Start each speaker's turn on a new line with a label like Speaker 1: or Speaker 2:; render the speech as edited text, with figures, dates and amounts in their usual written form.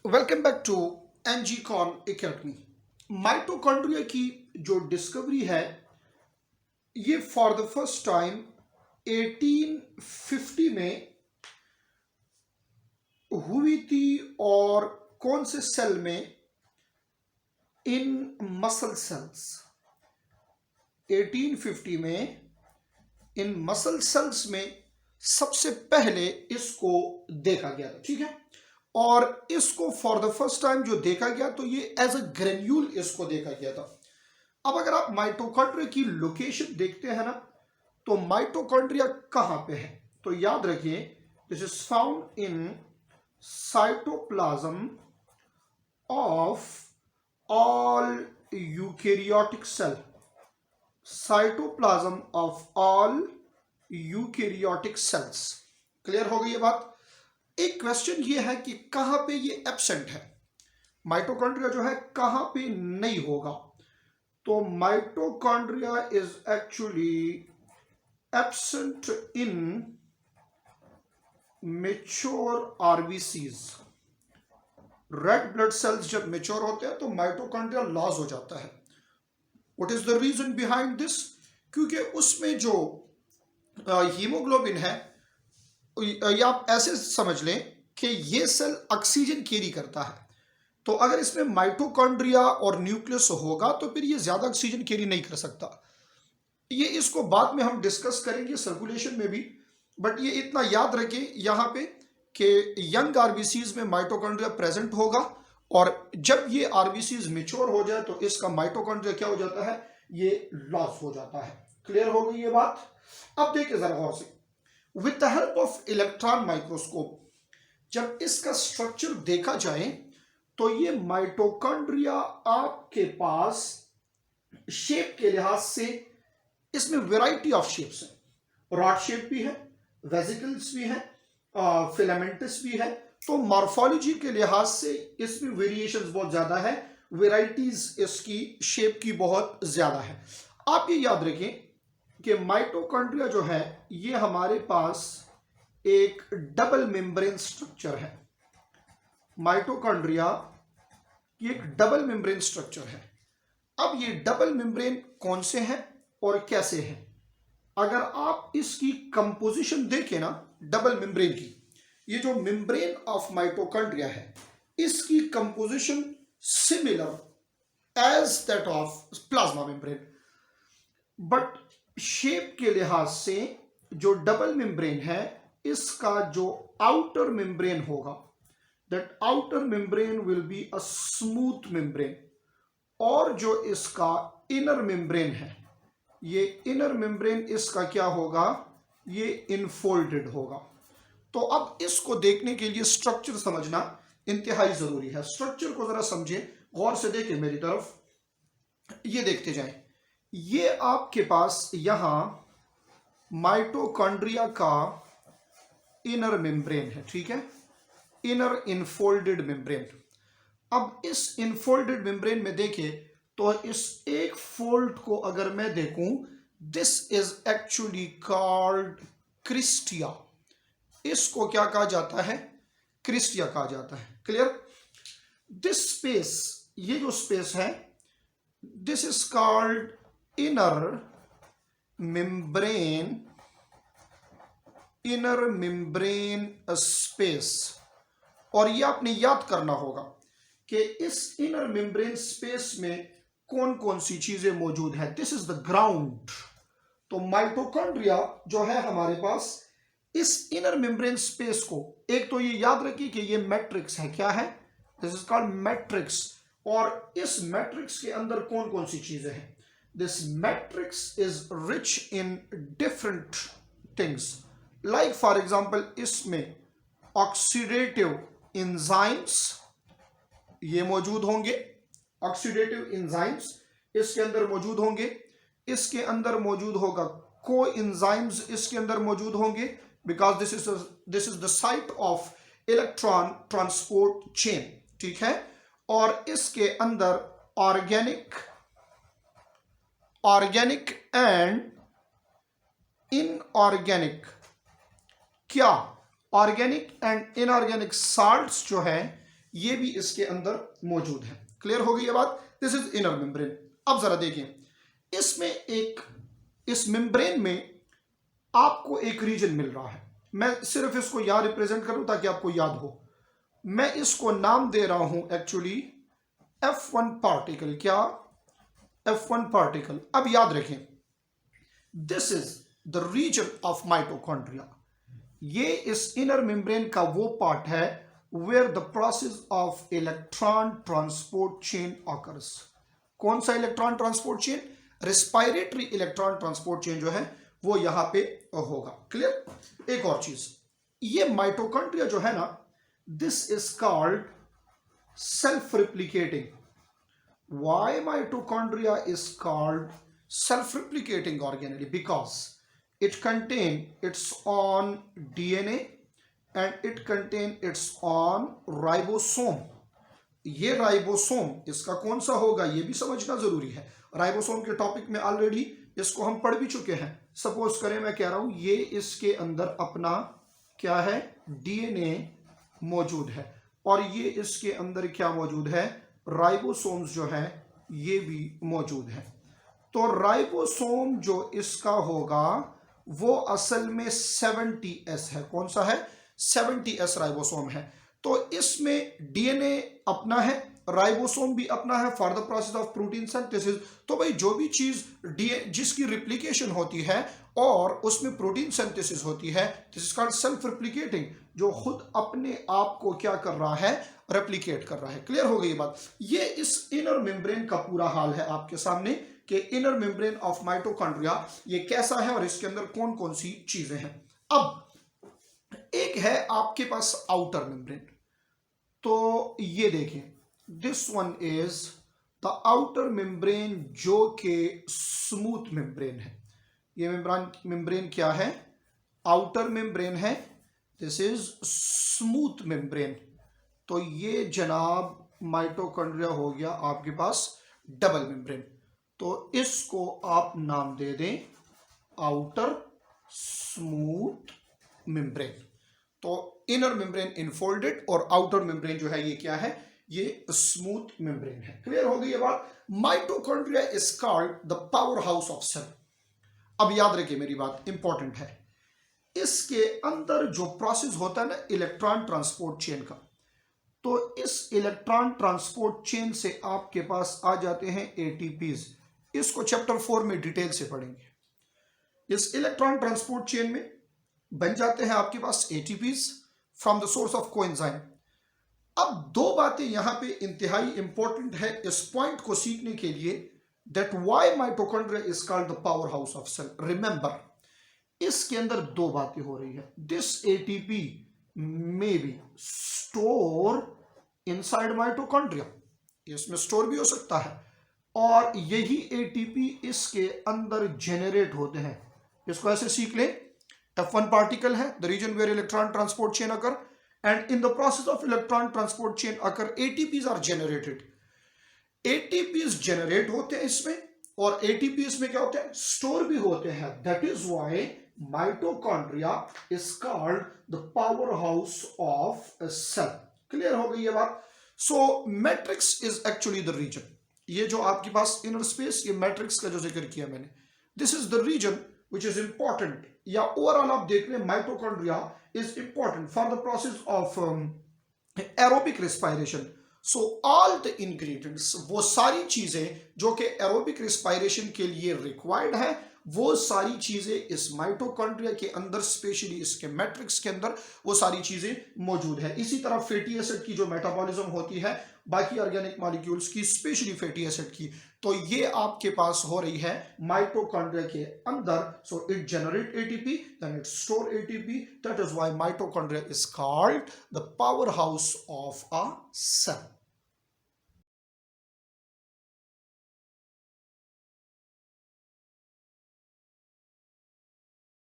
Speaker 1: Welcome back to NG con academy. Mitochondria की जो discovery है ये फॉर द फर्स्ट टाइम 1850 में हुई थी। और कौन से सेल में? इन मसल सेल्स। 1850 में इन मसल सेल्स में सबसे पहले इसको देखा गया था। ठीक है, और इसको फॉर द फर्स्ट टाइम जो देखा गया तो ये एज अ ग्रेन्यूल इसको देखा गया था। अब अगर आप माइटोकॉन्ड्रिया की लोकेशन देखते हैं ना, तो माइटोकॉन्ड्रिया कहां पे है? तो याद रखिए, this is found in cytoplasm of all eukaryotic cell. Cytoplasm of all eukaryotic cells. Clear हो गई ये बात? एक क्वेश्चन ये है कि कहां पे ये एब्सेंट है, माइटोकॉन्ड्रिया जो है कहां पे नहीं होगा? तो mitochondria is actually absent in mature RBCs. Red blood cells जब मेच्योर होते हैं तो माइटोकॉन्ड्रिया लॉस हो जाता है। What is the reason behind this? क्योंकि उसमें जो हीमोग्लोबिन है, या आप ऐसे समझ लें कि ये सेल ऑक्सीजन कैरी करता है। तो अगर इसमें माइटोकॉन्ड्रिया और न्यूक्लियस होगा तो फिर ये ज्यादा ऑक्सीजन कैरी नहीं कर सकता। ये इसको बाद में हम डिस्कस करेंगे सर्कुलेशन में भी, बट ये इतना याद रखें यहां पे कि यंग आरबीसीज में माइटोकॉन्ड्रिया प्रेजेंट होगा, और जब ये आरबीसीज मेच्योर हो जाए तो इसका माइटोकॉन्ड्रिया क्या हो जाता है? ये लॉस हो जाता है। क्लियर हो गई ये बात? अब देखिए जरा गौर से, with the help of electron microscope जब इसका स्ट्रक्चर देखा जाए तो ये माइटोकॉन्ड्रिया आपके पास शेप के लिहाज से इसमें वैरायटी ऑफ शेप्स हैं। रॉड शेप भी है, वेसिकल्स भी है, फिलामेंटस भी है। तो मॉर्फोलॉजी के लिहाज से इसमें वेरिएशंस बहुत ज्यादा है, वेराइटीज इसकी शेप की बहुत ज्यादा है। आप ये याद रखें कि माइटोकॉन्ड्रिया जो है ये हमारे पास एक डबल मेम्ब्रेन स्ट्रक्चर है। माइटोकॉन्ड्रिया ये एक डबल मेम्ब्रेन स्ट्रक्चर है। अब ये डबल मेम्ब्रेन कौन से हैं और कैसे हैं? अगर आप इसकी कंपोजिशन देखें ना डबल मेम्ब्रेन की, ये जो मेम्ब्रेन ऑफ माइटोकॉन्ड्रिया है इसकी composition similar as that of plasma membrane, but shape के लिहाज से जो डबल मेम्ब्रेन है इसका जो आउटर मेम्ब्रेन होगा, that outer membrane will be a smooth membrane, और जो इसका इनर मेम्ब्रेन है ये इनर मेम्ब्रेन इसका क्या होगा? ये इनफोल्डेड होगा। तो अब इसको देखने के लिए स्ट्रक्चर समझना इंतहाई जरूरी है। स्ट्रक्चर को जरा समझे, गौर से देखें मेरी तरफ, ये देखते जाएं। ये आपके पास यहां माइटोकॉन्ड्रिया का इनर मेम्ब्रेन है, ठीक है, इनर इनफोल्डेड मेम्ब्रेन। अब इस इनफोल्डेड मेम्ब्रेन में देखें तो इस एक फोल्ड को अगर मैं देखूं, this is actually called cristae. इसको क्या कहा जाता है? क्रिस्टिया कहा जाता है। क्लियर? दिस स्पेस, ये जो स्पेस है, this is called inner membrane, inner membrane space. और ये आपने याद करना होगा कि इस इनर मेम्ब्रेन स्पेस में कौन कौन सी चीजें मौजूद है। This is the ground. तो माइटोकॉन्ड्रिया जो है हमारे पास इस इनर मेम्ब्रेन स्पेस को, एक तो ये याद रखिए कि ये मैट्रिक्स है। क्या है? This is called matrix. और इस मैट्रिक्स के अंदर कौन कौन सी चीजें हैं? This matrix is rich in different things, like for example इसमें ऑक्सीडेटिव एंजाइम्स ये मौजूद होंगे। ऑक्सीडेटिव एंजाइम्स इसके अंदर मौजूद होंगे। इसके अंदर मौजूद होगा को एंजाइम्स इसके अंदर मौजूद होंगे, because this is the site of electron transport chain. ठीक है? और इसके अंदर ऑर्गेनिक एंड इनऑर्गेनिक, क्या ऑर्गेनिक एंड इनऑर्गेनिक साल्ट्स जो है ये भी इसके अंदर मौजूद है। क्लियर हो गई ये बात? This is inner membrane. अब जरा देखें, इसमें एक, इस मेम्ब्रेन में आपको एक रीजन मिल रहा है। मैं सिर्फ इसको यहां रिप्रेजेंट करूं ताकि आपको याद हो। मैं इसको नाम दे रहा हूं एक्चुअली F1 पार्टिकल। क्या? F1 particle. अब याद रखें, this is the reason of mitochondria. ये इस इनर मेम्ब्रेन का वो पार्ट है where the process of electron transport chain occurs. कौन सा electron transport chain? Respiratory electron transport chain जो है वो यहां पे होगा। क्लियर? एक और चीज, ये माइटोकॉन्ड्रिया जो है ना, this is called self replicating. Why mitochondria is called self replicating organelle? Because it contain its own DNA and it contain its own ribosome. ये राइबोसोम इसका कौन सा होगा ये भी समझना जरूरी है। राइबोसोम के टॉपिक में ऑलरेडी इसको हम पढ़ भी चुके हैं। सपोज करें मैं कह रहा हूं ये इसके अंदर अपना क्या है, डीएनए मौजूद है, और ये इसके अंदर क्या मौजूद है, राइबोसोम्स जो है ये भी मौजूद है। तो राइबोसोम जो इसका होगा वो असल में 70S है। कौन सा है? 70S राइबोसोम है। तो इसमें डीएनए अपना है, राइबोसोम भी अपना है for the process of protein synthesis. तो भाई जो भी चीज जिसकी रिप्लिकेशन होती है और उसमें प्रोटीन सिंथेसिस होती है, this is called self replicating, जो खुद अपने आप को क्या कर रहा है, रेप्लिकेट कर रहा है। क्लियर हो गई बात? ये इस इनर मेम्ब्रेन का पूरा हाल है आपके सामने कि इनर मेम्ब्रेन ऑफ माइटोकॉन्ड्रिया ये कैसा है और इसके अंदर कौन कौन सी चीजें हैं। अब एक है आपके पास आउटर मेम्ब्रेन। तो ये देखें, this one is the outer membrane जो कि स्मूथ मेम्ब्रेन है। ये मेम्ब्रेन क्या है? आउटर मेम्ब्रेन है। This is smooth membrane. तो ये जनाब माइटोकॉन्ड्रिया हो गया आपके पास डबल मेम्ब्रेन। तो इसको आप नाम दे दें आउटर स्मूथ मेम्ब्रेन। तो इनर मेम्ब्रेन इनफोल्डेड और आउटर मेम्ब्रेन जो है ये क्या है, ये स्मूथ मेम्ब्रेन है। क्लियर हो गई ये बात? Mitochondria is called the power house of cell. अब याद रखिए मेरी बात इंपॉर्टेंट है, इसके अंदर जो प्रोसेस होता है ना इलेक्ट्रॉन ट्रांसपोर्ट चेन का, तो इस इलेक्ट्रॉन ट्रांसपोर्ट चेन से आपके पास आ जाते हैं एटीपीज। इसको चैप्टर 4 में डिटेल से पढ़ेंगे। इस इलेक्ट्रॉन ट्रांसपोर्ट चेन में बन जाते हैं आपके पास ATPs from the source of coenzyme. अब दो बातें यहां पे इंतहाई इंपॉर्टेंट है इस पॉइंट को सीखने के लिए, that why mitochondria is called the power house of cell. Remember, इसके अंदर दो बातें हो रही है। This ATP may be store inside mitochondria, इसमें स्टोर भी हो सकता है, और यही एटीपी इसके अंदर जेनरेट होते हैं। इसको ऐसे सीख लें, F1 पार्टिकल है, the reason where electron transport chain occur, and in the process of electron transport chain occur ATPs are generated. ATPs generate होते हैं इसमें, और एटीपीज में क्या होते हैं, स्टोर भी होते हैं। That is why mitochondria is called the power house of a cell. Clear हो गई ये बात? So matrix is actually the region. ये जो आपके पास इनर स्पेस, ये मैट्रिक्स का जो जिक्र किया मैंने, this is the region which is important, या ओवरऑल आप देख रहे हैं mitochondria is important for the process of aerobic respiration. So all the ingredients, वो सारी चीजें जो कि एरोबिक रेस्पिरेशन के लिए रिक्वायर्ड है, वो सारी चीजें इस माइटोकॉन्ड्रिया के अंदर, स्पेशली इसके मैट्रिक्स के अंदर वो सारी चीजें मौजूद है। इसी तरह फैटी एसिड की जो मेटाबॉलिज्म होती है बाकी ऑर्गेनिक मॉलिक्यूल्स की, स्पेशली फैटी एसिड की, तो ये आपके पास हो रही है माइटोकॉन्ड्रिया के अंदर। So it generate ATP, then it store ATP. That is why mitochondria is called the power house of a cell.